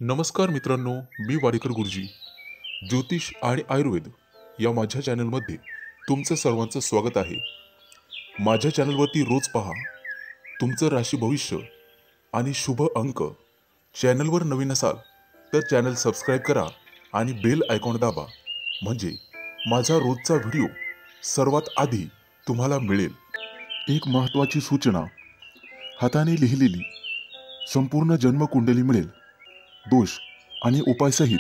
नमस्कार मित्रांनो, मी वाडेकर गुरुजी. ज्योतिष आणि आयुर्वेद या माझ्या चॅनलमध्ये तुमचं सर्वांचं स्वागत आहे. माझ्या चॅनलवरती रोज पहा तुमचं राशी भविष्य आणि शुभ अंक. चॅनलवर नवीन असाल तर चॅनल सबस्क्राईब करा आणि बेल आयकॉन दाबा, म्हणजे माझा रोजचा व्हिडिओ सर्वात आधी तुम्हाला मिळेल. एक महत्त्वाची सूचना: हाताने लिहिलेली संपूर्ण जन्मकुंडली मिळेल. दोष आणि उपायसहित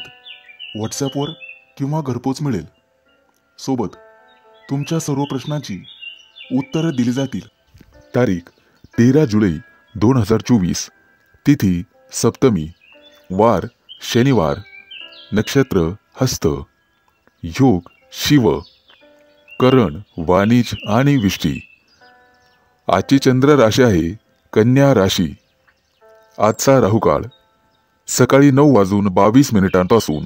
व्हॉट्सॲपवर किंवा घरपोच मिळेल. सोबत तुमच्या सर्व प्रश्नांची उत्तरं दिली जातील. तारीख 13 जुलै 2024. तिथी सप्तमी. वार शनिवार. नक्षत्र हस्त. योग शिव. करण वाणिज आणि विष्टी. आजची चंद्र राशी आहे कन्या राशी. आजचा राहुकाळ सकाळी 9:22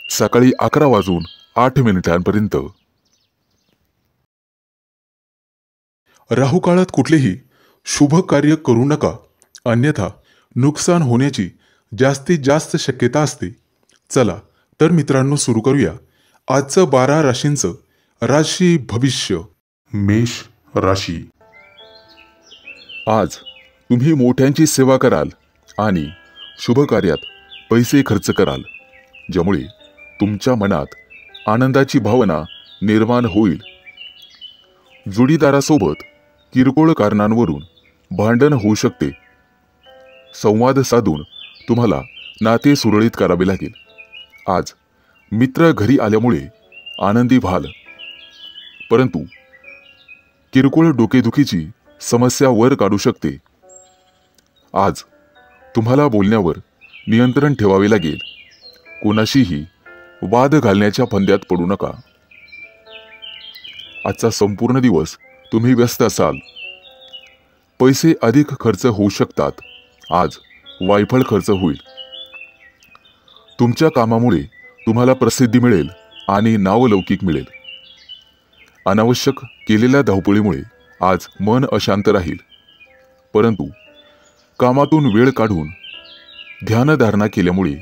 सकाळी 11:08 राहुकाळात कुठलेही शुभ कार्य करू नका, अन्यथा नुकसान होण्याची जास्तीत जास्त शक्यता असते. चला तर मित्रांनो, सुरू करूया आजचं 12 राशींचं राशी भविष्य. मेष राशी. आज तुम्ही मोठ्यांची सेवा कराल आणि शुभ कार्यात पैसे खर्च कराल, ज्यामुळे तुमच्या मनात आनंदाची भावना निर्माण होईल. जोडीदारासोबत किरकोळ कारणांवरून भांडण होऊ शकते. संवाद साधून तुम्हाला नाते सुरळीत करावे लागेल. आज मित्र घरी आल्यामुळे आनंदी व्हाल, परंतु किरकोळ डोकेदुखीची समस्या वर काढू शकते. आज तुम्हाला बोलण्यावर नियंत्रण ठेवावे लागेल. कोणाशीही वाद घालण्याच्या फंद्यात पडू नका. आजचा संपूर्ण दिवस तुम्ही व्यस्त असाल. पैसे अधिक खर्च होऊ शकतात. आज वायफळ खर्च होईल. तुमच्या कामामुळे तुम्हाला प्रसिद्धी मिळेल आणि नावलौकिक मिळेल. अनावश्यक केलेल्या धावपळीमुळे आज मन अशांत राहील, परंतु कामातून वेळ काढून ध्यानधारणा केल्यामुळे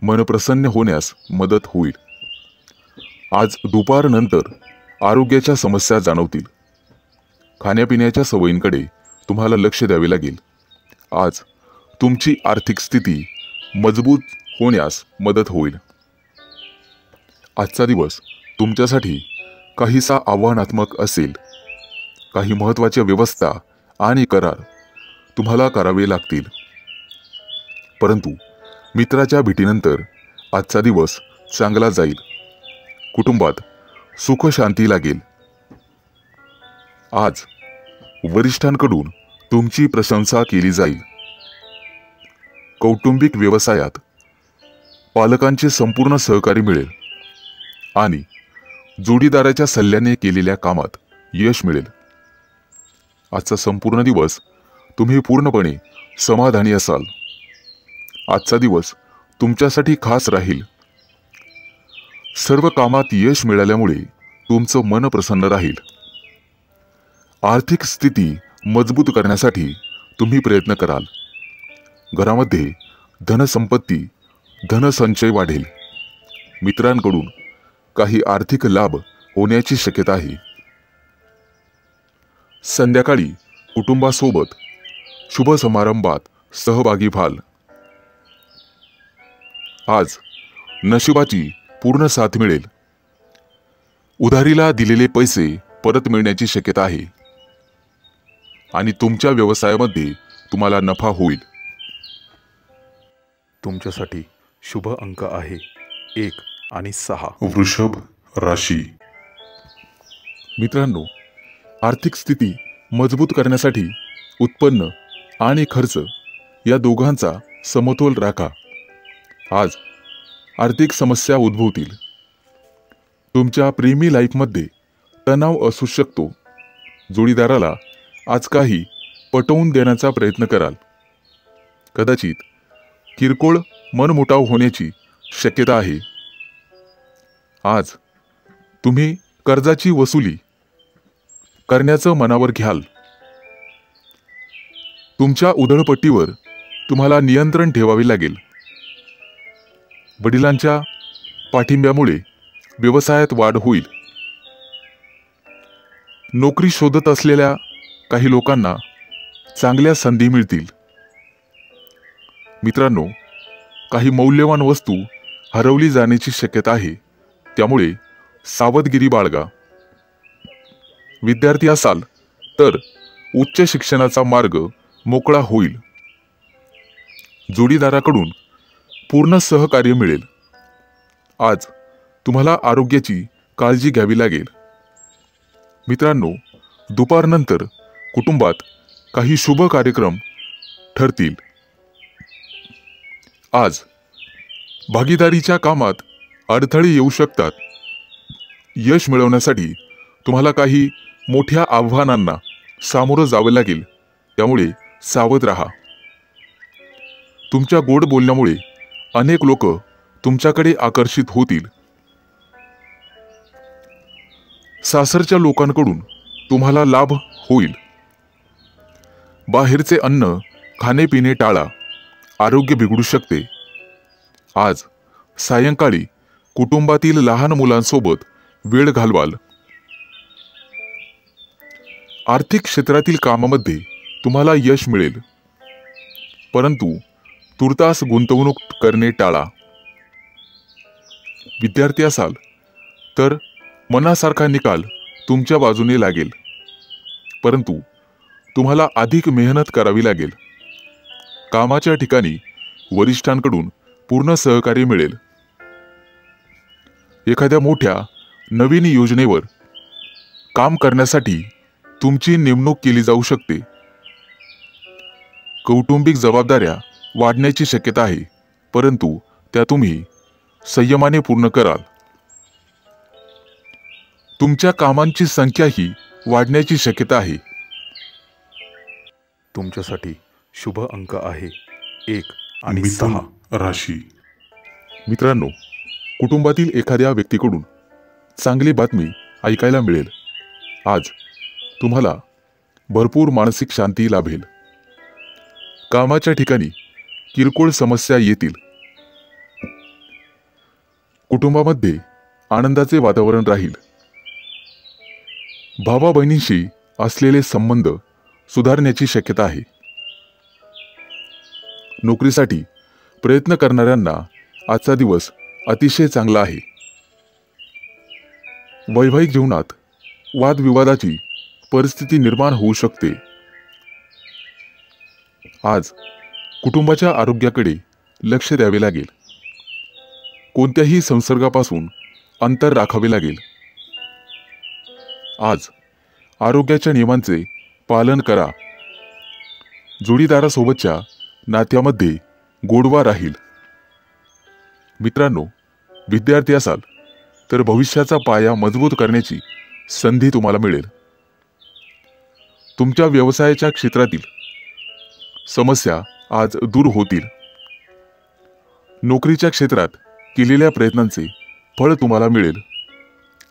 मन प्रसन्न होण्यास मदत होईल. आज दुपारनंतर आरोग्याच्या समस्या जाणवतील. खाण्यापिण्याच्या सवयींकडे तुम्हाला लक्ष द्यावे लागेल. आज तुमची आर्थिक स्थिती मजबूत होण्यास मदत होईल. आजचा दिवस तुमच्यासाठी काहीसा आव्हानात्मक असेल. काही महत्त्वाच्या व्यवस्था आणि करार तुम्हाला करावे लागतील, परंतु मित्राच्या भेटीनंतर आजचा दिवस चांगला जाईल. कुटुंबात सुख शांती लागेल. आज वरिष्ठांकडून तुमची प्रशंसा केली जाईल. कौटुंबिक व्यवसायात पालकांचे संपूर्ण सहकार्य मिळेल आणि जोडीदाराच्या सल्ल्याने केलेल्या कामात यश मिळेल. आजचा संपूर्ण दिवस तुम्ही पूर्णपणे समाधानी असाल. आजचा दिवस तुमच्यासाठी खास राहील. सर्व कामात यश मिळाल्यामुळे तुमचं मन प्रसन्न राहील. आर्थिक स्थिती मजबूत करण्यासाठी तुम्ही प्रयत्न कराल. घरामध्ये धनसंपत्ती, धनसंचय वाढेल. मित्रांकडून काही आर्थिक लाभ होण्याची शक्यता आहे. संध्याकाळी कुटुंबासोबत शुभ समारंभात सहभागी व्हाल. आज नशिबाची पूर्ण साथ मिळेल. उधारीला दिलेले पैसे परत मिळण्याची शक्यता आहे आणि तुमच्या व्यवसायामध्ये तुम्हाला नफा होईल. तुमच्यासाठी शुभ अंक आहे 1 आणि 6. वृषभ राशी. मित्रांनो, आर्थिक स्थिती मजबूत करण्यासाठी उत्पन्न आणि खर्च या दोघांचा समतोल राखा. आज आर्थिक समस्या उद्भवतील. तुमच्या प्रेमी लाईफमध्ये तणाव असू शकतो. जोडीदाराला आज काही पटवून देण्याचा प्रयत्न कराल. कदाचित किरकोळ मनमुटाव होण्याची शक्यता आहे. आज तुम्ही कर्जाची वसुली करण्याचं मनावर घ्याल. तुमच्या उधळपट्टीवर तुम्हाला नियंत्रण ठेवावे लागेल. वडिलांच्या पाठिंब्यामुळे व्यवसायात वाढ होईल. नोकरी शोधत असलेल्या काही लोकांना चांगल्या संधी मिळतील. मित्रांनो, काही मौल्यवान वस्तू हरवली जाण्याची शक्यता आहे, त्यामुळे सावधगिरी बाळगा. विद्यार्थी असाल तर उच्च शिक्षणाचा मार्ग मोकळा होईल. जोडीदाराकडून पूर्ण सहकार्य मिळेल. आज तुम्हाला आरोग्याची काळजी घ्यावी लागेल. मित्रांनो, दुपारनंतर कुटुंबात काही शुभ कार्यक्रम ठरतील. आज भागीदारीच्या कामात अडथळे येऊ शकतात. यश मिळवण्यासाठी तुम्हाला काही मोठ्या आव्हानांना सामोरं जावं लागेल, त्यामुळे सावध राहा. तुमच्या गोड बोलण्यामुळे अनेक लोक तुमच्याकडे आकर्षित होतील. सासरच्या लोकांकडून तुम्हाला लाभ होईल. बाहेरचे अन्न खाणे-पिणे टाळा, आरोग्य बिघडू शकते. आज सायंकाळी कुटुंबातील लहान मुलांसोबत वेळ घालवाल. आर्थिक क्षेत्रातील कामामध्ये तुम्हाला यश मिळेल, परंतु तुर्तास गुंतवणूक करणे टाळा. विद्यार्थी असाल तर मनासारखा निकाल तुमच्या बाजूने लागेल, परंतु तुम्हाला अधिक मेहनत करावी लागेल. कामाच्या ठिकाणी वरिष्ठांकडून पूर्ण सहकार्य मिळेल. एखाद्या मोठ्या नवीन योजनेवर काम करण्यासाठी तुमची नेमणूक केली जाऊ शकते. कौटुंबिक जबाबदाऱ्या वाढण्याची शक्यता आहे, परंतु त्या तुम्ही संयमाने पूर्ण कराल. तुमच्या कामांची संख्याही वाढण्याची शक्यता आहे. तुमच्यासाठी शुभ अंक आहे 1 आणि 6. राशी. मित्रांनो, कुटुंबातील एखाद्या व्यक्तीकडून चांगली बातमी ऐकायला मिळेल. आज तुम्हाला भरपूर मानसिक शांती लाभेल. कामाच्या ठिकाणी किरकोळ समस्या येतील. कुटुंबामध्ये आनंदाचे वातावरण राहील. भावा बहिणींशी असलेले संबंध सुधारण्याची शक्यता आहे. नोकरीसाठी प्रयत्न करणाऱ्यांना आजचा दिवस अतिशय चांगला आहे. वैवाहिक जीवनात वादविवादाची परिस्थिती निर्माण होऊ शकते. आज कुटुंबाच्या आरोग्याकडे लक्ष द्यावे लागेल. कोणत्याही संसर्गापासून अंतर राखावे लागेल. आज आरोग्याच्या नियमांचे पालन करा. जोडीदारासोबतच्या नात्यामध्ये गोडवा राहील. मित्रांनो, विद्यार्थी असाल तर भविष्याचा पाया मजबूत करण्याची संधी तुम्हाला मिळेल. तुमच्या व्यवसायाच्या क्षेत्रातील समस्या आज दूर होतील. नोकरीच्या क्षेत्रात केलेल्या प्रयत्नांचे फळ तुम्हाला मिळेल.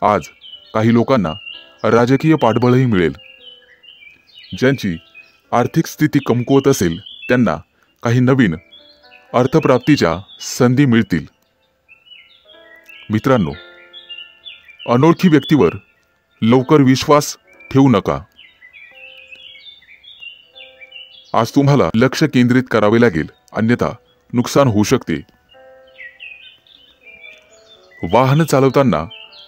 आज काही लोकांना राजकीय पाठबळही मिळेल. ज्यांची आर्थिक स्थिती कमकुवत असेल त्यांना काही नवीन अर्थप्राप्तीच्या संधी मिळतील. मित्रांनो, अनोळखी व्यक्तीवर लवकर विश्वास ठेवू नका. आज तुम्हाला लक्ष केंद्रित करावे लागेल, अन्यथा नुकसान होऊ शकते. वाहन चालवताना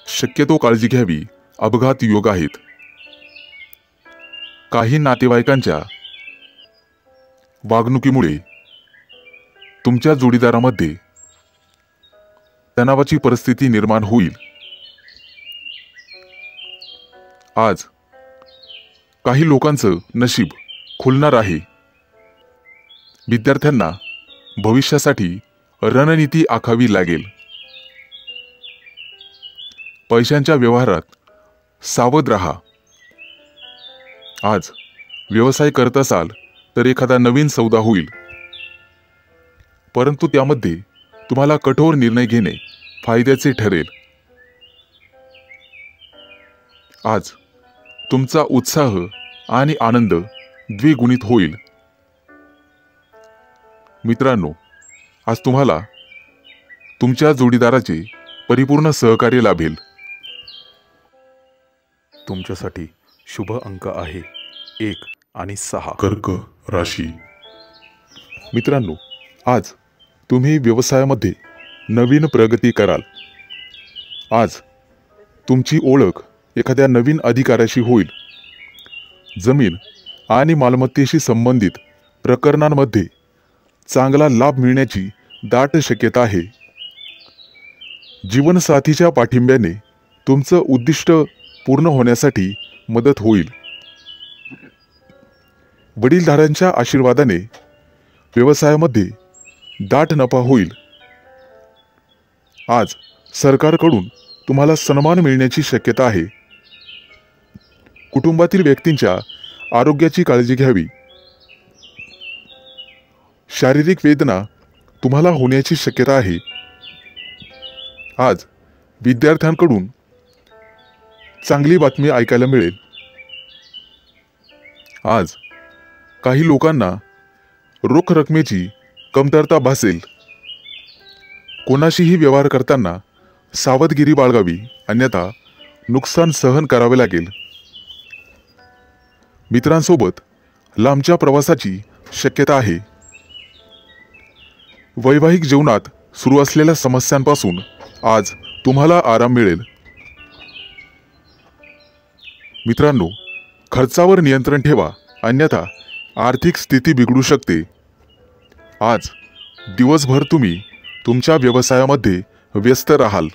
शक्यतो काळजी घ्यावी. अपघात योग आहेत. काही नातेवाईकांच्या वागणुकीमुळे तुमच्या जोडीदारामध्ये तणावाची परिस्थिती निर्माण होईल. आज काही लोकांचं नशीब खुलणार आहे. विद्यार्थ्यांना भविष्यासाठी रणनीती आखावी लागेल. पैशांच्या व्यवहारात सावध राहा. आज व्यवसाय करत असाल तर एखादा नवीन सौदा होईल, परंतु त्यामध्ये तुम्हाला कठोर निर्णय घेणे फायद्याचे ठरेल. आज तुमचा उत्साह आणि आनंद द्विगुणित होईल. मित्रांनो, आज तुम्हाला तुमच्या जोडीदाराचे परिपूर्ण सहकार्य लाभेल. तुमच्यासाठी शुभ अंक आहे 1 आणि 6. कर्क राशी. मित्रांनो, आज तुम्ही व्यवसायामध्ये नवीन प्रगती कराल. आज तुमची ओळख एखाद्या नवीन अधिकाऱ्याशी होईल. जमीन आणि मालमत्तेशी संबंधित प्रकरणांमध्ये चांगला लाभ मिळण्याची दाट शक्यता आहे. जीवनसाथीच्या पाठिंब्याने तुमचं उद्दिष्ट पूर्ण होण्यासाठी मदत होईल. वडीलधाऱ्यांच्या आशीर्वादाने व्यवसायामध्ये दाट नफा होईल. आज सरकारकडून तुम्हाला सन्मान मिळण्याची शक्यता आहे. कुटुंबातील व्यक्तींच्या आरोग्याची काळजी घ्यावी. शारीरिक वेदना तुम्हाला होण्याची शक्यता आहे. आज विद्यार्थ्यांकडून चांगली बातमी ऐकायला मिळेल. आज काही लोकांना रोख रकमेची कमतरता भासेल. कोणाशीही व्यवहार करताना सावधगिरी बाळगावी, अन्यथा नुकसान सहन करावे लागेल. मित्रांसोबत लांबच्या प्रवासाची शक्यता आहे. वैवाहिक जीवनात सुरू असलेल्या समस्यांपासून आज तुम्हाला आराम मिळेल. मित्रांनो, खर्चावर नियंत्रण ठेवा, अन्यथा आर्थिक स्थिती बिघडू शकते. आज दिवसभर तुम्ही तुमच्या व्यवसायामध्ये व्यस्त राहाल.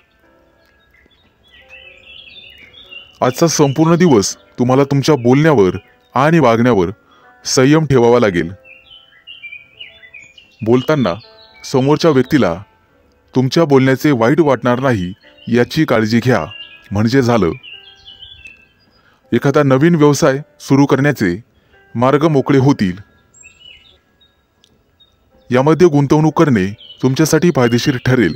आजचा संपूर्ण दिवस तुम्हाला तुमच्या बोलण्यावर आणि वागण्यावर संयम ठेवावा लागेल. बोलताना समोरच्या व्यक्तीला तुमच्या बोलण्याचे वाईट वाटणार नाही याची काळजी घ्या, म्हणजे झालं. एखादा नवीन व्यवसाय सुरू करण्याचे मार्ग मोकळे होतील. यामध्ये गुंतवणूक करणे तुमच्यासाठी फायदेशीर ठरेल.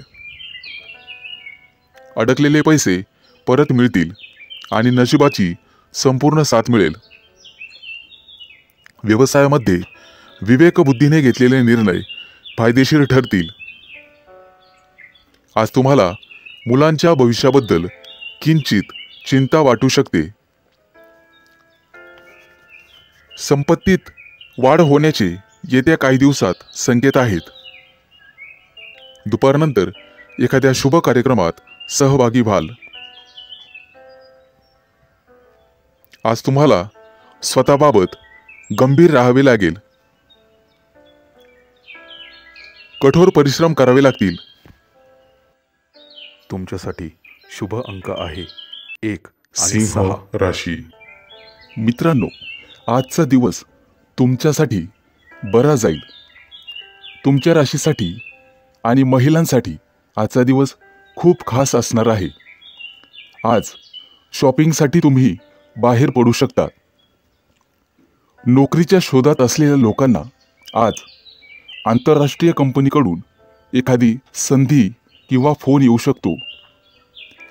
अडकलेले पैसे परत मिळतील आणि नशिबाची संपूर्ण साथ मिळेल. व्यवसायामध्ये विवेकबुद्धीने घेतलेले निर्णय फायदेशीर ठरतील. आज तुम्हाला मुलांच्या भविष्याबद्दल किंचित चिंता वाटू शकते. संपत्तीत वाढ होण्याचे येत्या काही दिवसात संकेत आहेत. दुपारनंतर एखाद्या शुभ कार्यक्रमात सहभागी व्हाल. आज तुम्हाला स्वतःबाबत गंभीर राहावे लागेल. कठोर परिश्रम करावे लागतील. तुमच्यासाठी शुभ अंक आहे 1 आणि सिंह 6. राशी. मित्रांनो, आजचा दिवस तुमच्यासाठी बरा जाईल. तुमच्या राशीसाठी आणि महिलांसाठी आजचा दिवस खूप खास असणार आहे. आज शॉपिंगसाठी तुम्ही बाहेर पडू शकता. नोकरीच्या शोधात असलेल्या लोकांना आज आंतरराष्ट्रीय कंपनीकडून एखादी संधी किंवा फोन येऊ शकतो.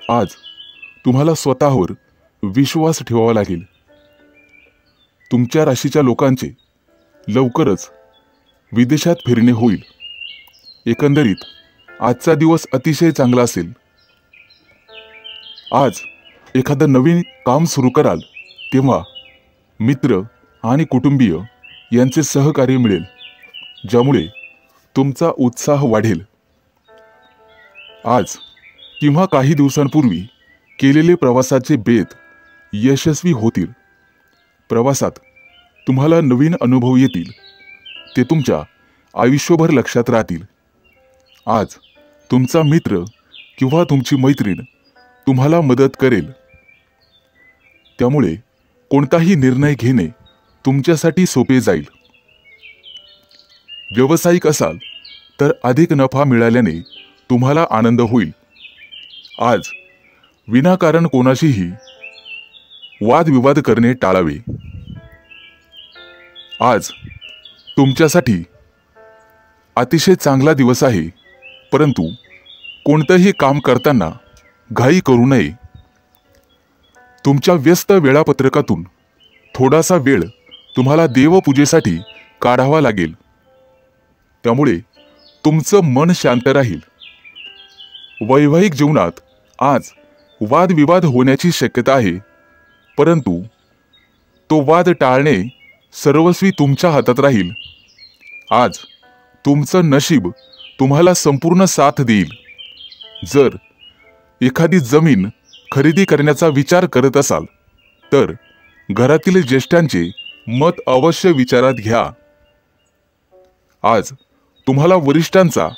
आज तुम्हाला स्वतःवर विश्वास ठेवावा लागेल. तुमच्या राशीच्या लोकांचे लवकरच विदेशात फिरणे होईल. एकंदरीत आजचा दिवस अतिशय चांगला असेल. आज एखादं नवीन काम सुरू कराल तेव्हा मित्र आणि कुटुंबीय यांचे सहकार्य मिळेल, ज्यामुळे तुमचा उत्साह वाढेल. आज किंवा काही दिवसांपूर्वी केलेले प्रवासाचे बेत यशस्वी होतील. प्रवासात तुम्हाला नवीन अनुभव येतील. ते तुमच्या आयुष्यभर लक्षात राहतील. आज तुमचा मित्र किंवा तुमची मैत्रीण तुम्हाला मदत करेल. त्यामुळे कोणताही निर्णय घेणे तुमच्यासाठी सोपे जाईल. व्यावसायिक असाल तर अधिक नफा मिळाल्याने तुम्हाला आनंद होईल. आज विनाकारण कोणाशीही वादविवाद करणे टाळावे. आज तुमच्यासाठी अतिशय चांगला दिवस आहे, परंतु कोणतंही काम करताना घाई करू नये. तुमच्या व्यस्त वेळापत्रकातून थोडासा वेळ तुम्हाला देवपूजेसाठी काढावा लागेल. त्यामुळे तुमचं मन शांत राहील वैवाहिक जीवनात आज वादविवाद होण्याची शक्यता आहे, परंतु तो वाद टाळणे सर्वस्वी तुमच्या हातात राहील. आज तुमचं नशीब तुम्हाला संपूर्ण साथ देईल. जर एखादी जमीन खरेदी करण्याचा विचार करत असाल तर घरातील ज्येष्ठांचे मत अवश्य विचारात घ्या. आज तुम्हाला वरिष्ठांचा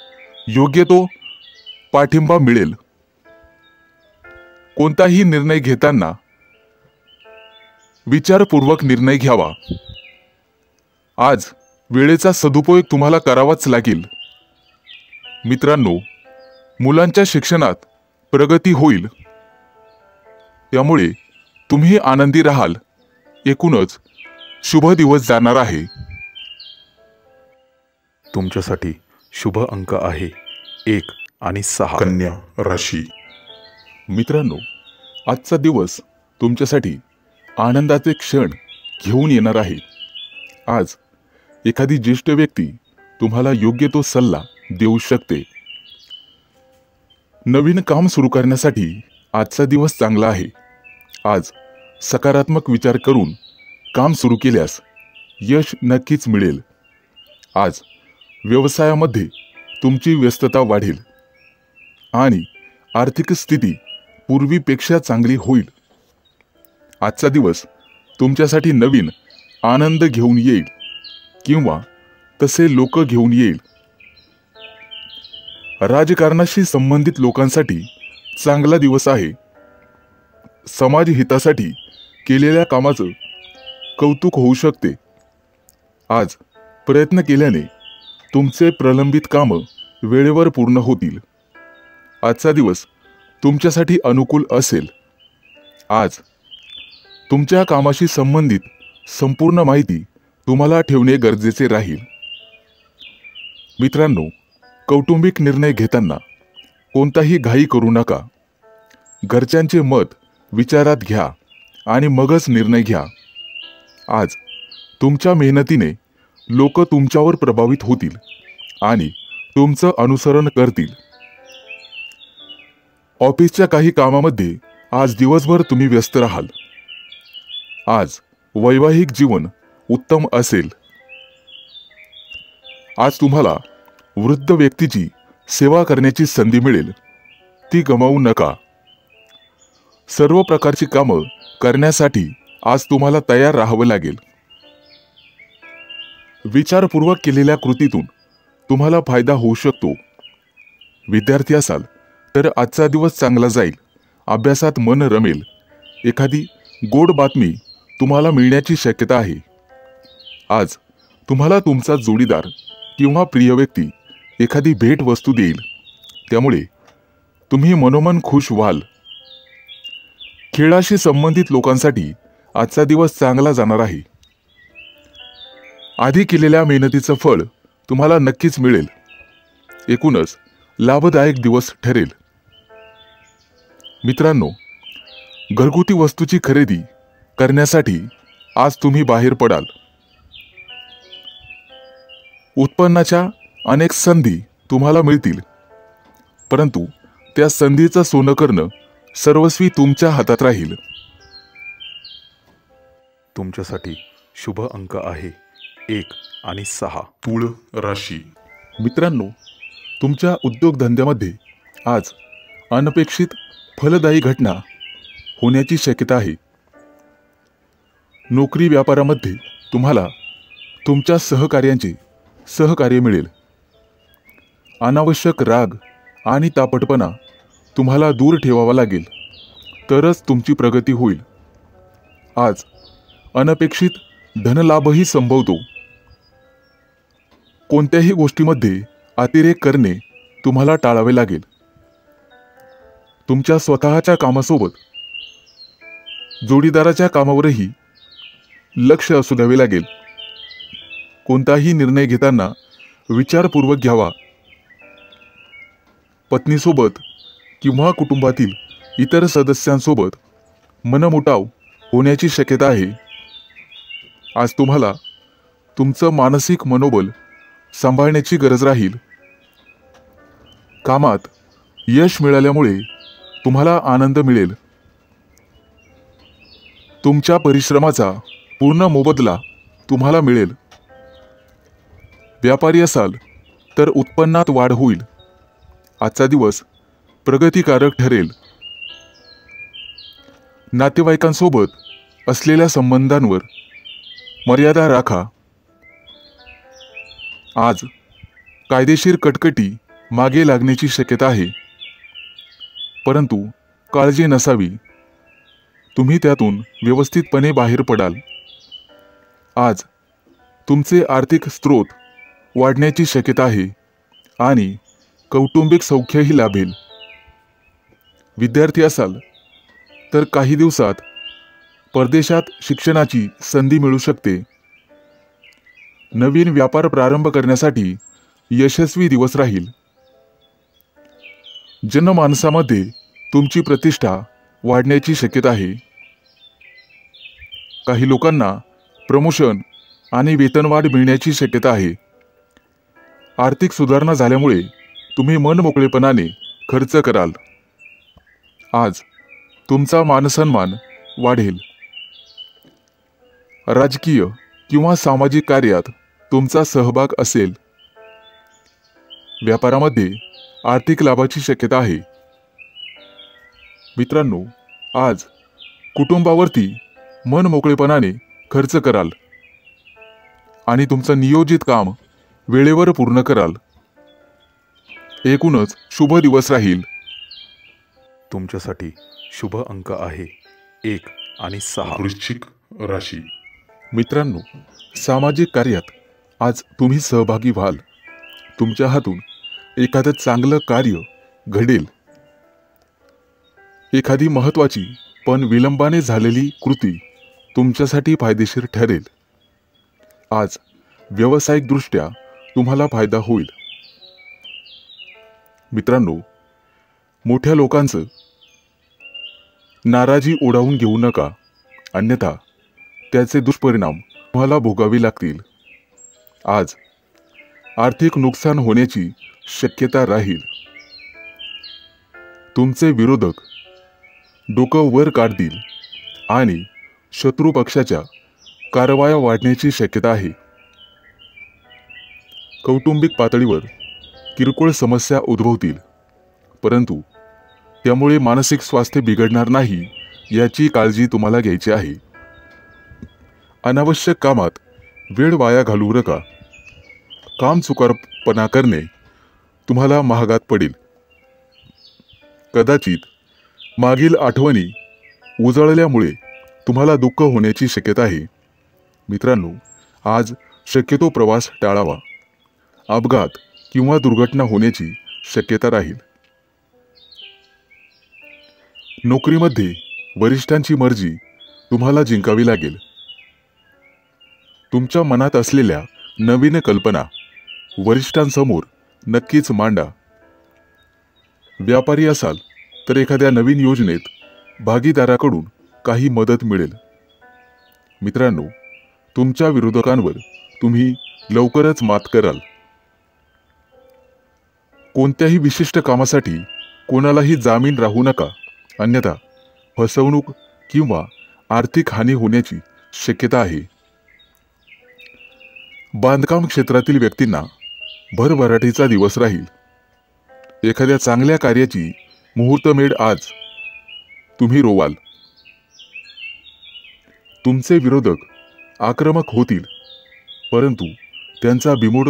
योग्य तो पाठिंबा मिळेल. कोणताही निर्णय घेताना विचारपूर्वक निर्णय घ्यावा. आज वेळेचा सदुपयोग तुम्हाला करावाच लागेल. मित्रांनो, मुलांच्या शिक्षणात प्रगती होईल, त्यामुळे तुम्ही आनंदी राहाल. एकूणच शुभ दिवस जाणार आहे. तुमच्यासाठी शुभ अंक आहे 1 आणि 6. कन्या राशी. मित्रांनो, आजचा दिवस तुमच्यासाठी आनंदाचे क्षण घेऊन येणार आहे. आज एखादी ज्येष्ठ व्यक्ती तुम्हाला योग्य तो सल्ला देऊ शकते. नवीन काम सुरू करण्यासाठी आजचा दिवस चांगला आहे. आज सकारात्मक विचार करून काम सुरू केल्यास यश नक्कीच मिळेल. आज व्यवसायामध्ये तुमची व्यस्तता वाढेल आणि आर्थिक स्थिती पूर्वीपेक्षा चांगली होईल. आजचा दिवस तुमच्यासाठी नवीन आनंद घेऊन येईल किंवा तसे लोक घेऊन येईल. राजकारणाशी संबंधित लोकांसाठी चांगला दिवस आहे. समाज हितासाठी केलेल्या कामाचं कौतुक होऊ शकते. आज प्रयत्न केल्याने तुमचे प्रलंबित कामं वेळेवर पूर्ण होतील. आजचा दिवस तुमच्यासाठी अनुकूल असेल. आज तुमच्या कामाशी संबंधित संपूर्ण माहिती तुम्हाला ठेवणे गरजेचे राहील. मित्रांनो, कौटुंबिक निर्णय घेताना कोणताही घाई करू नका. घरच्यांचे मत विचारात घ्या आणि मगच निर्णय घ्या. आज तुमच्या मेहनतीने लोक तुमच्यावर प्रभावित होतील आणि तुमचं अनुसरण करतील. ऑफिसच्या काही कामामध्ये आज दिवसभर तुम्ही व्यस्त राहाल. आज वैवाहिक जीवन उत्तम असेल. आज तुम्हाला वृद्ध व्यक्तीची सेवा करण्याची संधी मिळेल, ती गमावू नका. सर्व प्रकारची कामं करण्यासाठी आज तुम्हाला तयार राहावं लागेल. विचारपूर्वक केलेल्या कृतीतून तुम्हाला फायदा होऊ शकतो. विद्यार्थी असाल तर आजचा दिवस चांगला जाईल. अभ्यासात मन रमेल. एखादी गोड बातमी तुम्हाला मिळण्याची शक्यता आहे. आज तुम्हाला तुमचा जोडीदार किंवा प्रिय व्यक्ती एखादी भेट वस्तू देईल, त्यामुळे तुम्ही मनोमन खुश व्हाल. खेळाशी संबंधित लोकांसाठी आजचा दिवस चांगला जाणार आहे. आधी केलेल्या मेहनतीचं फळ तुम्हाला नक्कीच मिळेल. एकूणच लाभदायक दिवस ठरेल. मित्रांनो, घरगुती वस्तूची खरेदी करण्यासाठी आज तुम्ही बाहेर पडाल. उत्पन्नाच्या अनेक संधी तुम्हाला मिळतील, परंतु त्या संधीचं सोनं करणं सर्वस्वी तुमच्या हातात राहील. तुमच्यासाठी शुभ अंक आहे 1 आणि 6. तुळ राशी. मित्रांनो, तुमच्या उद्योगधंद्यामध्ये आज अनपेक्षित फलदायी घटना होण्याची शक्यता आहे. नोकरी व्यापारामध्ये तुम्हाला तुमच्या सहकार्यांचे सहकार्य मिळेल. अनावश्यक राग आणि तापटपणा तुम्हाला दूर ठेवावा लागेल, तरच तुमची प्रगती होईल. आज अनपेक्षित धनलाभही संभवतो. कोणत्याही गोष्टीमध्ये अतिरेक करणे तुम्हाला टाळावे लागेल. तुमच्या स्वतःच्या कामासोबत जोडीदाराच्या कामावरही लक्ष असू द्यावे लागेल. कोणताही निर्णय घेताना विचारपूर्वक घ्यावा. पत्नीसोबत किंवा कुटुंबातील इतर सदस्यांसोबत मनमुटाव होण्याची शक्यता आहे. आज तुम्हाला तुमचं मानसिक मनोबल सांभाळण्याची गरज राहील. कामात यश मिळाल्यामुळे तुम्हाला आनंद मिळेल. तुमच्या परिश्रमाचा पूर्ण मोबदला तुम्हाला मिळेल. व्यापारी असाल तर उत्पन्नात वाढ होईल. आजचा दिवस प्रगतिकारक ठरेल. नातेवाईकांसोबत असलेल्या संबंधांवर मर्यादा राखा. आज कायदेशीर कटकटी मागे लागण्याची शक्यता आहे, परंतु काळजी नसावी. तुम्ही त्यातून व्यवस्थितपणे बाहेर पडाल. आज तुमचे आर्थिक स्रोत वाढण्याची शक्यता आहे आणि कौटुंबिक सौख्यही लाभेल. विद्यार्थी असाल तर काही दिवसात परदेशात शिक्षणाची संधी मिळू शकते. नवीन व्यापार प्रारंभ करण्यासाठी यशस्वी दिवस राहील. जनमानसामध्ये तुमची प्रतिष्ठा वाढण्याची शक्यता आहे. काही लोकांना प्रमोशन आणि वेतनवाढ मिळण्याची शक्यता आहे. आर्थिक सुधारणा झाल्यामुळे तुम्ही मनमोकळेपणाने खर्च कराल. आज तुमचा मानसन्मान वाढेल. राजकीय किंवा सामाजिक कार्यात तुमचा सहभाग असेल. व्यापारामध्ये आर्थिक लाभाची शक्यता आहे. मित्रांनो, आज कुटुंबावरती मनमोकळेपणाने खर्च कराल आणि तुमचं नियोजित काम वेळेवर पूर्ण कराल. एकूणच शुभ दिवस राहील. तुमच्यासाठी शुभ अंक आहे 1 आणि 6. वृश्चिक राशी. मित्रांनो, सामाजिक कार्यात आज तुम्ही सहभागी व्हाल. तुमच्या हातून एखादं चांगलं कार्य घडेल. एखादी महत्त्वाची पण विलंबाने झालेली कृती तुमच्यासाठी फायदेशीर ठरेल. आज व्यावसायिकदृष्ट्या तुम्हाला फायदा होईल. मित्रांनो, मोठ्या लोकांचं नाराजी ओढावून घेऊ नका, अन्यथा त्याचे दुष्परिणाम तुम्हाला भोगावे लागतील. आज आर्थिक नुकसान होण्याची शक्यता राहील. तुमचे विरोधक डोकं वर काढतील आणि शत्रू पक्षाच्या कारवाया वाढण्याची शक्यता आहे. कौटुंबिक पातळीवर किरकोळ समस्या उद्भवतील, परंतु त्यामुळे मानसिक स्वास्थ्य बिघडणार नाही याची काळजी तुम्हाला घ्यायची आहे. अनावश्यक कामात वेळ वाया घालवू नका. काम चुकारपणा करणे तुम्हाला महागात पडेल. कदाचित मागील आठवणी उजळल्यामुळे तुम्हाला दुःख होण्याची शक्यता आहे. मित्रांनो, आज शक्यतो प्रवास टाळावा. अपघात किंवा दुर्घटना होण्याची शक्यता राहील. नोकरीमध्ये वरिष्ठांची मर्जी तुम्हाला जिंकावी लागेल. तुमच्या मनात असलेल्या नवीन कल्पना वरिष्ठांसमोर नक्कीच मांडा. व्यापारी असाल तर एखाद्या नवीन योजनेत भागीदाराकडून काही मदत मिळेल. मित्रांनो, तुमच्या विरोधकांवर तुम्ही लवकरच मात कराल. कोणत्याही विशिष्ट कामासाठी कोणालाही जामीन राहू नका, अन्यथा फसवणूक किंवा आर्थिक हानी होण्याची शक्यता आहे. बांधकाम क्षेत्रातील व्यक्तींना भरभराटीचा दिवस राहील. एखाद्या चांगल्या कार्याची मुहूर्तमेढ आज तुम्ही रोवाल. तुमचे विरोधक आक्रमक होतील, परंतु त्यांचा बिमोड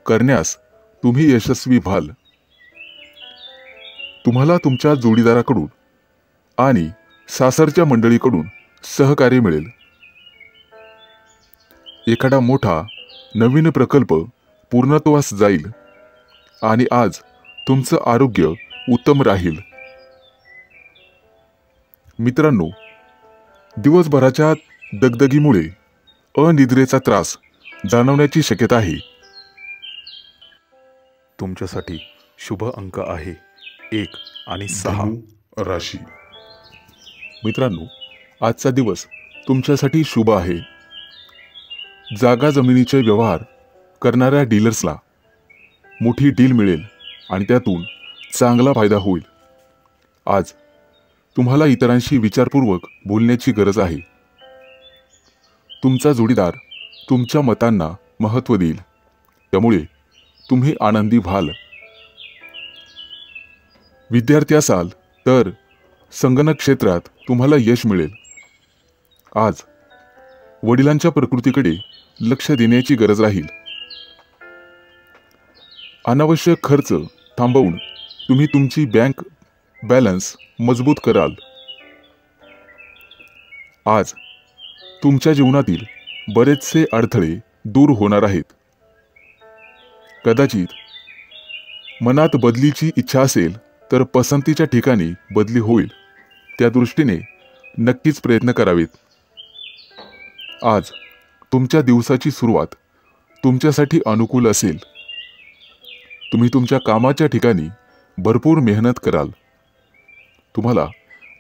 करण्यास तुम्ही यशस्वी व्हाल. तुम्हाला तुमच्या जोडीदाराकडून आणि सासरच्या मंडळीकडून सहकार्य मिळेल. एखादा मोठा नवीन प्रकल्प पूर्णत्वास जाईल आणि आज तुमचं आरोग्य उत्तम राहील. मित्रांनो, दिवसभराच्या दगदगीमुळे अनिद्रेचा त्रास जाणवण्याची शक्यता आहे. तुमच्यासाठी शुभ अंक आहे 1 आणि 6. राशी. मित्रांनो, आजचा दिवस तुमच्यासाठी शुभ आहे. जागा जमिनीचे व्यवहार करणाऱ्या डीलर्सला मोठी डील मिळेल आणि त्यातून चांगला फायदा होईल. आज तुम्हाला इतरांशी विचारपूर्वक बोलण्याची गरज आहे. तुमचा जोडीदार तुमच्या मतांना महत्त्व देईल, त्यामुळे तुम्ही आनंदी व्हाल. विद्यार्थी असाल तर संगणक क्षेत्रात तुम्हाला यश मिळेल. आज वडिलांच्या प्रकृतीकडे लक्ष देण्याची गरज राहील. अनावश्यक खर्च थांबवून तुम्ही तुमची बँक बॅलन्स मजबूत कराल. आज तुमच्या जीवनातील बरेचसे अडथळे दूर होणार आहेत. कदाचित मनात बदलीची इच्छा असेल तर पसंतीच्या ठिकाणी बदली होईल. त्या दृष्टीने नक्कीच प्रयत्न करावेत. आज तुमच्या दिवसाची सुरुवात तुमच्यासाठी अनुकूल असेल. तुम्ही तुमच्या कामाच्या ठिकाणी भरपूर मेहनत कराल. तुम्हाला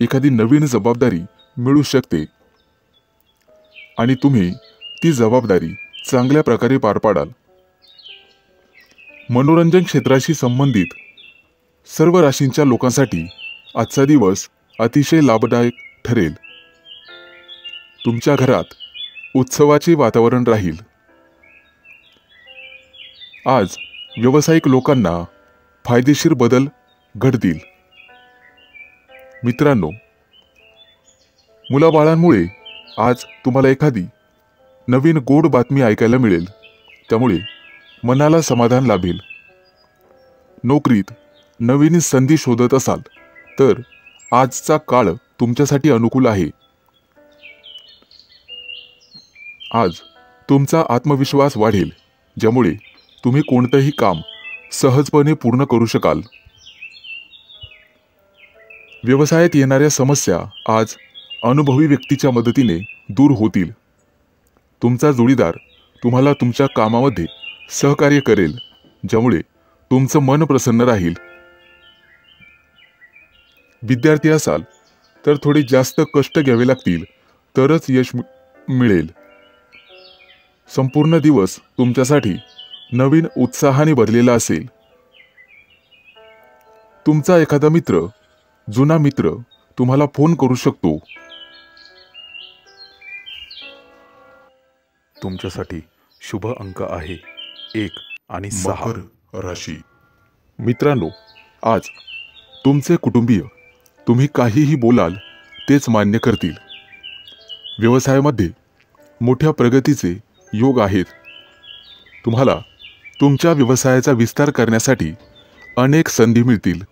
एखादी नवीन जबाबदारी मिळू शकते आणि तुम्ही ती जबाबदारी चांगल्या प्रकारे पार पाडाल. मनोरंजन क्षेत्राशी संबंधित सर्व राशींच्या लोकांसाठी आजचा दिवस अतिशय लाभदायक ठरेल. तुमच्या घरात उत्सवाचे वातावरण राहील. आज व्यावसायिक लोकांना फायदेशीर बदल घडतील. मित्रांनो, मुलाबाळांमुळे आज तुम्हाला एखादी नवीन गोड बातमी ऐकायला मिळेल, त्यामुळे मनाला समाधान लाभेल. नोकरीत नवीन संधी शोधत असाल तर आजचा काळ तुमच्यासाठी अनुकूल आहे. आज तुमचा आत्मविश्वास वाढेल, ज्यामुळे तुम्ही कोणतेही काम सहजपणे पूर्ण करू शकाल. व्यवसायात येणाऱ्या समस्या आज अनुभवी व्यक्तीच्या मदतीने दूर होतील. तुमचा जोडीदार तुम्हाला तुमच्या कामामध्ये सहकार्य करेल, ज्यामुळे तुमचं मन प्रसन्न राहील. विद्यार्थी असाल तर थोडे जास्त कष्ट घ्यावे लागतील तरच यश मिळेल. संपूर्ण दिवस तुमच्यासाठी नवीन उत्साहाने भरलेला असेल. तुमचा एखादा मित्र, जुना मित्र तुम्हाला फोन करू शकतो. तुमच्यासाठी शुभ अंक आहे 1 आणि 6. मकर राशी. मित्रांनो, आज तुमचे कुटुंबीय तुम्ही काहीही बोलाल तेच मान्य करतील. व्यवसायामध्ये मोठ्या प्रगतीचे योग आहेत. तुम्हाला तुमच्या व्यवसायाचा विस्तार करण्यासाठी अनेक संधी मिळतील.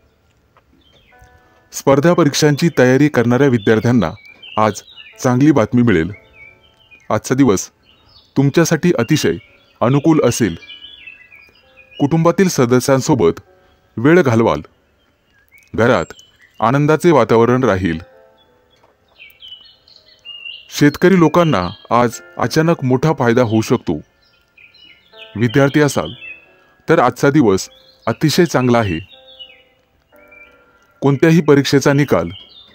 स्पर्धा परीक्षांची तयारी करणाऱ्या विद्यार्थ्यांना आज चांगली बातमी मिळेल. आजचा दिवस तुमच्यासाठी अतिशय अनुकूल असेल. कुटुंबातील सदस्यांसोबत वेळ घालवाल. घरात आनंदाचे वातावरण राहील. शेतकरी लोकांना आज अचानक मोठा फायदा होऊ शकतो. विद्यार्थी असाल तर आजचा दिवस अतिशय चांगला आहे. कोणत्याही परीक्षेचा निकाल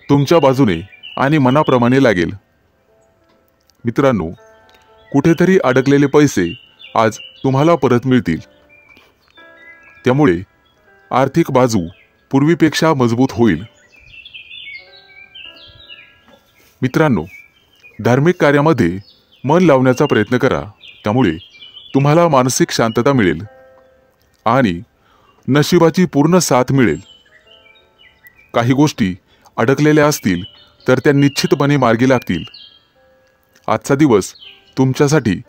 तुमच्या बाजूने आणि मनाप्रमाणे लागेल. मित्रांनो, कुठेतरी अडकलेले पैसे आज तुम्हाला परत मिळतील. त्यामुळे आर्थिक बाजू पूर्वीपेक्षा मजबूत होईल. मित्रांनो, धार्मिक कार्यामध्ये मन लावण्याचा प्रयत्न करा. त्यामुळे तुम्हाला मानसिक शांतता मिळेल आणि नशिबाची पूर्ण साथ मिळेल. काही गोष्टी अडकलेल्या असतील तर त्या निश्चितपणे मार्गी लागतील. आजचा दिवस तुमच्यासाठी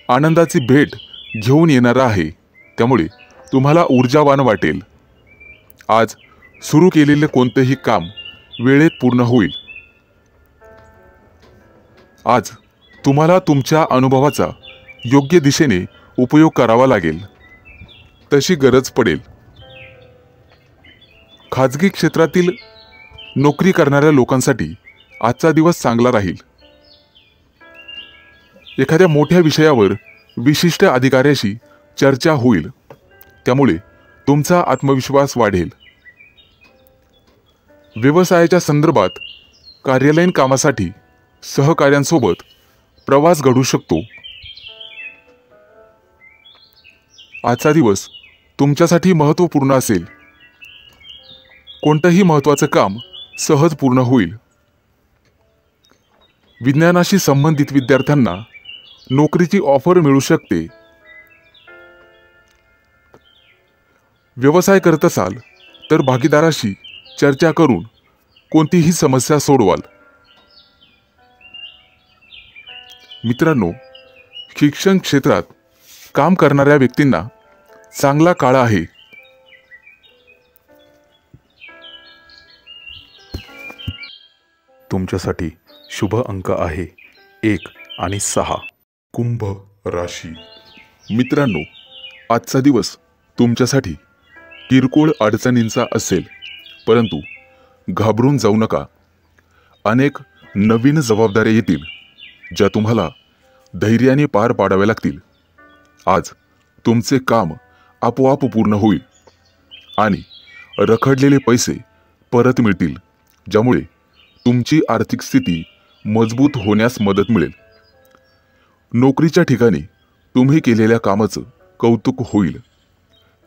आनंदाची भेट घेऊन येणारा आहे. त्यामुळे तुम्हाला ऊर्जावान वाटेल. आज सुरू केलेले कोणतेही काम वेळेत पूर्ण होईल. आज तुम्हाला तुमच्या अनुभवाचा योग्य दिशेने उपयोग करावा लागेल. तशी गरज पडेल. खाजगी क्षेत्रातील नोकरी करणाऱ्या लोकांसाठी आजचा दिवस चांगला राहील. एखाद्या मोठ्या विषयावर विशिष्ट अधिकाऱ्याशी चर्चा होईल. त्यामुळे तुमचा आत्मविश्वास वाढेल. व्यवसायाच्या संदर्भात कार्यालयीन कामासाठी सहकाऱ्यांसोबत प्रवास घडू शकतो. आजचा दिवस तुमच्यासाठी महत्त्वपूर्ण असेल. कोणतंही महत्त्वाचं काम सहज पूर्ण होईल. विज्ञानाशी संबंधित विद्यार्थ्यांना नोकरीची ऑफर मिळू शकते. व्यवसाय करत असाल तर भागीदाराशी चर्चा करून कोणतीही समस्या सोडवाल. मित्रांनो, शिक्षण क्षेत्रात काम करणाऱ्या व्यक्तींना चांगला काळ आहे. तुमच्यासाठी शुभ अंक आहे 1 आणि 6. कुंभ राशी. मित्रांनो, आजचा दिवस तुमच्यासाठी किरकोळ अडचणींचा असेल, परंतु घाबरून जाऊ नका. अनेक नवीन जबाबदाऱ्या येतील ज्या तुम्हाला धैर्याने पार पाडाव्या लागतील. आज तुमचे काम आपोआप पूर्ण होईल आणि रखडलेले पैसे परत मिळतील, ज्यामुळे तुमची आर्थिक स्थिती मजबूत होण्यास मदत मिळेल. नोकरीच्या ठिकाणी तुम्ही केलेल्या कामाचं कौतुक होईल.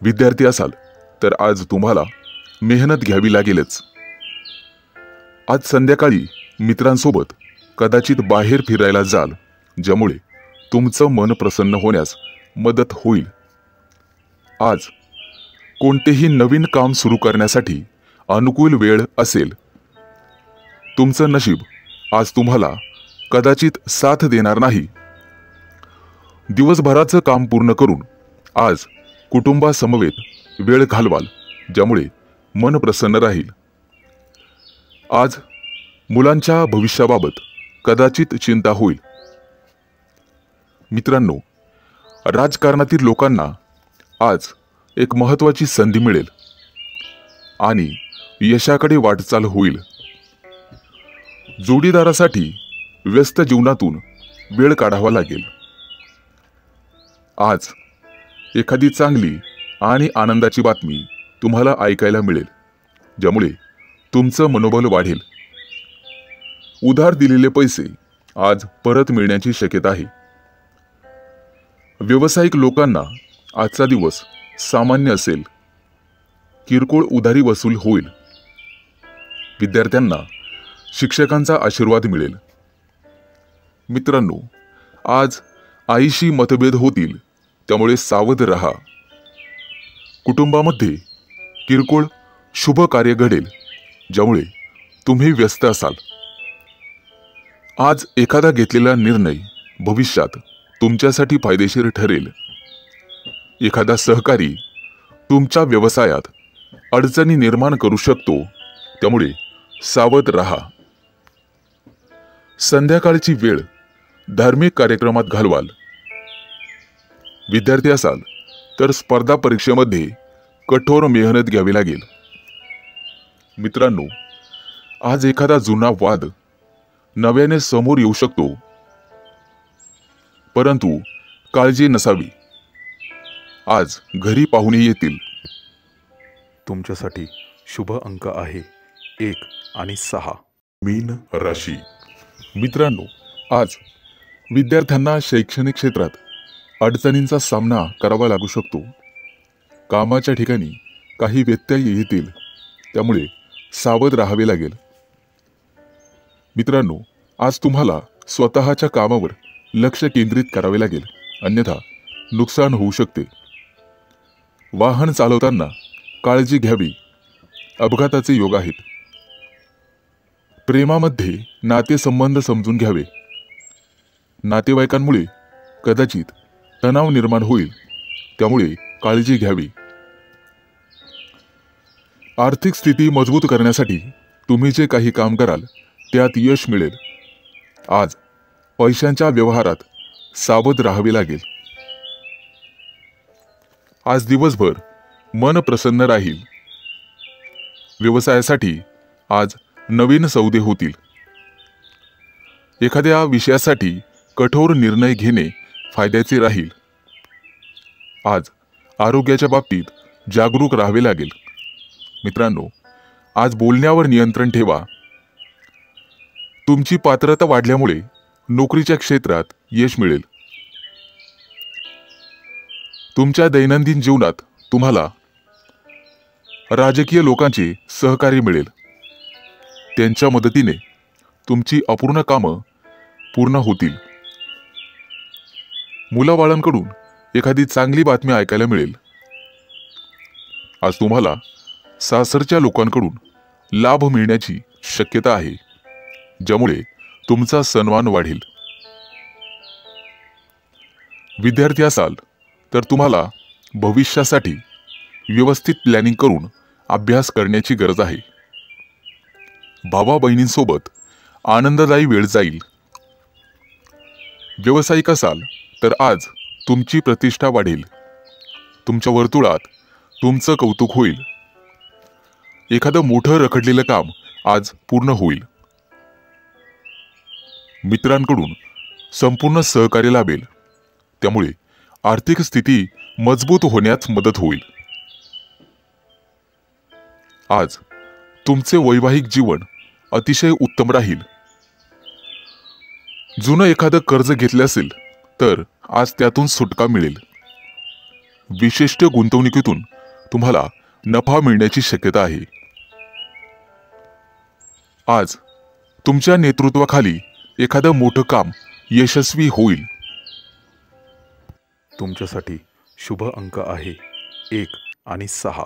विद्यार्थी असाल तर आज तुम्हाला मेहनत घ्यावी लागेलच. आज संध्याकाळी मित्रांसोबत कदाचित बाहेर फिरायला जाल, ज्यामुळे तुमचं मन प्रसन्न होण्यास मदत होईल. आज कोणतेही नवीन काम सुरू करण्यासाठी अनुकूल वेळ असेल. तुमचं नशीब आज तुम्हाला कदाचित साथ देणार नाही. दिवसभराचं काम पूर्ण करून आज कुटुंबासमवेत वेळ घालवाल, ज्यामुळे मन प्रसन्न राहील. आज मुलांच्या भविष्याबाबत कदाचित चिंता होईल. मित्रांनो, राजकारणातील लोकांना आज एक महत्त्वाची संधी मिळेल आणि यशाकडे वाटचाल होईल. जोडीदारासाठी व्यस्त जीवनातून वेळ काढावा लागेल. आज एखादी चांगली आणि आनंदाची बातमी तुम्हाला ऐकायला मिळेल, ज्यामुळे तुमचं मनोबल वाढेल. उधार दिलेले पैसे आज परत मिळण्याची शक्यता आहे. व्यावसायिक लोकांना आजचा दिवस सामान्य असेल. किरकोळ उधारी वसूल होईल. विद्यार्थ्यांना शिक्षकांचा आशीर्वाद मिळेल. मित्रांनो, आज आईशी मतभेद होतील, त्यामुळे सावध रहा. कुटुंबामध्ये किरकोळ शुभ कार्य घडेल, ज्यामुळे तुम्ही व्यस्त असाल. आज एखादा घेतलेला निर्णय भविष्यात तुमच्यासाठी फायदेशीर ठरेल. एखादा सहकारी तुमच्या व्यवसायात अडचणी निर्माण करू शकतो, त्यामुळे सावध रहा. संध्याकाळची वेळ धार्मिक कार्यक्रमात घालवाल. विद्यार्थी असाल तर स्पर्धा परीक्षेमध्ये कठोर मेहनत घ्यावी लागेल. मित्रांनो, आज एखादा जुना वाद नव्याने समोर येऊ शकतो, परंतु काळजी नसावी. आज घरी पाहुणे येतील. तुमच्यासाठी शुभ अंक आहे 1 आणि 6. मीन राशी. मित्रांनो, आज विद्यार्थ्यांना शैक्षणिक क्षेत्रात अडचणींचा सामना करावा लागू शकतो. कामाच्या ठिकाणी काही व्यत्यय येतील, त्यामुळे सावध राहावे लागेल. मित्रांनो, आज तुम्हाला स्वतःच्या कामावर लक्ष केंद्रित करावे लागेल, अन्यथा नुकसान होऊ शकते. वाहन चालवताना काळजी घ्यावी. अपघाताचे योग आहेत. प्रेमामध्ये नातेसंबंध समजून घ्यावे. नातेवाईकांमुळे कदाचित तणाव निर्माण होईल, त्यामुळे काळजी घ्यावी. आर्थिक स्थिती मजबूत करण्यासाठी तुम्ही जे काही काम कराल त्यात यश मिळेल. आज पैशांच्या व्यवहारात सावध राहावे लागेल. आज दिवसभर मन प्रसन्न राहील. व्यवसायासाठी आज नवीन सौदे होतील. एखाद्या विषयासाठी कठोर निर्णय घेणे फायद्याचे राहील. आज आरोग्याच्या बाबतीत जागरूक राहावे लागेल. मित्रांनो, आज बोलण्यावर नियंत्रण ठेवा. तुमची पात्रता वाढल्यामुळे नोकरीच्या क्षेत्रात यश मिळेल. तुमच्या दैनंदिन जीवनात तुम्हाला राजकीय लोकांचे सहकार्य मिळेल. त्यांच्या मदतीने तुमची अपूर्ण कामं पूर्ण होतील. मुलाबाळांकडून एखादी चांगली बातमी ऐकायला मिळेल. आज तुम्हाला सासरच्या लोकांकडून लाभ मिळण्याची शक्यता आहे, ज्यामुळे तुमचा सन्मान वाढेल. विद्यार्थी असाल तर तुम्हाला भविष्यासाठी व्यवस्थित प्लॅनिंग करून अभ्यास करण्याची गरज आहे. भावा बहिणींसोबत आनंददायी वेळ जाईल. व्यावसायिक असाल तर आज तुमची प्रतिष्ठा वाढेल. तुमच्या वर्तुळात तुमचं कौतुक होईल. एखादं मोठं रखडलेलं काम आज पूर्ण होईल. मित्रांकडून संपूर्ण सहकार्य लाभेल, त्यामुळे आर्थिक स्थिती मजबूत होण्यास मदत होईल. आज तुमचे वैवाहिक जीवन अतिशय उत्तम राहील. जुनं एखादं कर्ज घेतले असेल तर आज त्यातून सुटका मिळेल. विशिष्ट गुंतवणुकीतून तुम्हाला नफा मिळण्याची शक्यता आहे. आज तुमच्या नेतृत्वाखाली एखादं मोठं काम यशस्वी होईल. तुमच्यासाठी शुभ अंक आहे 1 आणि 6.